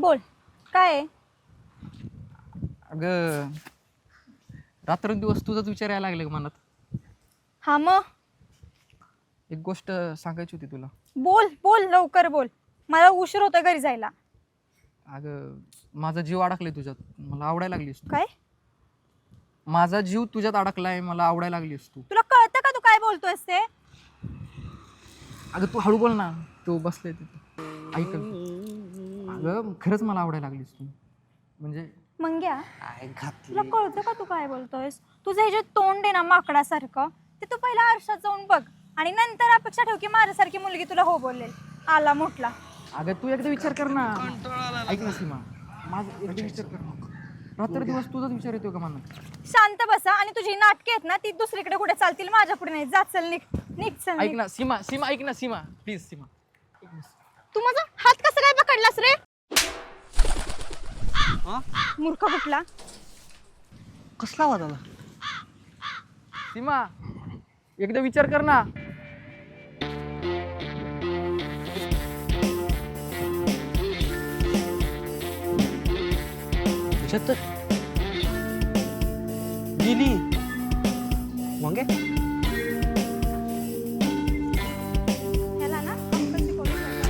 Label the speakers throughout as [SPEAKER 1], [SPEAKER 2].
[SPEAKER 1] बोल काय आहे?
[SPEAKER 2] अगं रात्रंदिवस तुझाच विचार यायला लागले मनात.
[SPEAKER 1] हा मग
[SPEAKER 2] एक गोष्ट सांगायची होती तुला.
[SPEAKER 1] बोल बोल लवकर बोल, मला उशीर होतोय घरी जायला.
[SPEAKER 2] अगं माझा जीव अडकलाय तुझ्यात, मला आवडायला लागलीस तू.
[SPEAKER 1] काय?
[SPEAKER 2] माझा जीव तुझ्यात अडकलाय, मला आवडायला लागलीस तू.
[SPEAKER 1] तुला कळतं का तू काय बोलतोयस ते?
[SPEAKER 2] अगं तू हळू बोल ना, तू बसले तिथे ऐक. अगं खरंच मला आवडायला लागलीस तू. म्हणजे
[SPEAKER 1] मंग्या,
[SPEAKER 2] काय
[SPEAKER 1] तुला
[SPEAKER 2] घातली.
[SPEAKER 1] कळतं का तू काय बोलतोयस? तुझं हे जे तोंड आहे ना माकडासारखं, ते तू पहिला आरशात जाऊन बघ आणि नंतर अपेक्षा ठेव की माझ्यासारखी मुलगी तुला हो बोलेल. आला मोठला.
[SPEAKER 2] अगं तू एकदा विचार कर ना. ऐक ना सीमा, माझा एकदा विचार कर ना. रात्र दिवस तुझाच विचार येतो का मनात?
[SPEAKER 1] शांत बसा आणि तुझी नाटके आहेत ना ती दुसरीकडे कुठे चालतील, माझ्या पुढे नाही. जा चल, निघ निघ चल
[SPEAKER 2] ऐक
[SPEAKER 1] निघ.
[SPEAKER 2] ना सीमा, सीमा ऐक ना सीमा, प्लीज सीमा.
[SPEAKER 1] तू माझा हात कसा काय पकडलास रे? मूर्ख कुठला.
[SPEAKER 3] कसला आवाज आला?
[SPEAKER 2] सीमा एकदा विचार कर ना.
[SPEAKER 3] छत्तर गेली मग
[SPEAKER 1] ह्याला ना अंकलची पोलीस वाटतात.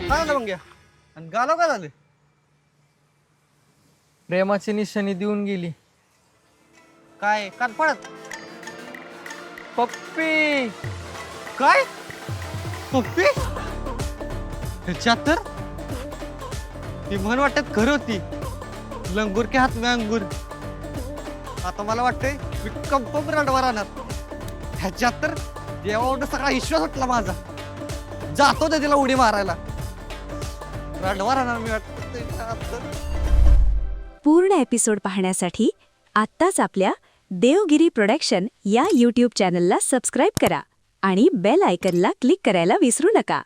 [SPEAKER 3] काय झालं मग आणि गालो काय झालं?
[SPEAKER 2] प्रेमाची निशाणी देऊन गेली.
[SPEAKER 3] काय कान पडत?
[SPEAKER 2] पप्पी.
[SPEAKER 3] काय पप्पी? ह्याच्यात तर ती म्हण वाटत खरं होती, लंगूर के हात में अंगूर. आता मला वाटतंय मी कंपम रडवा राहणार. ह्याच्यात तर देवावर सगळा विश्वास उठला माझा. जातो ते तिला उडी मारायला. रडवा राहणार मी वाटतं.
[SPEAKER 4] पूर्ण एपिसोड पाहण्यासाठी आत्ताच आपल्या देवगिरी प्रोडक्शन या यूट्यूब चॅनलला सबस्क्राईब करा आणि बेल आयकनला क्लिक करायला विसरू नका.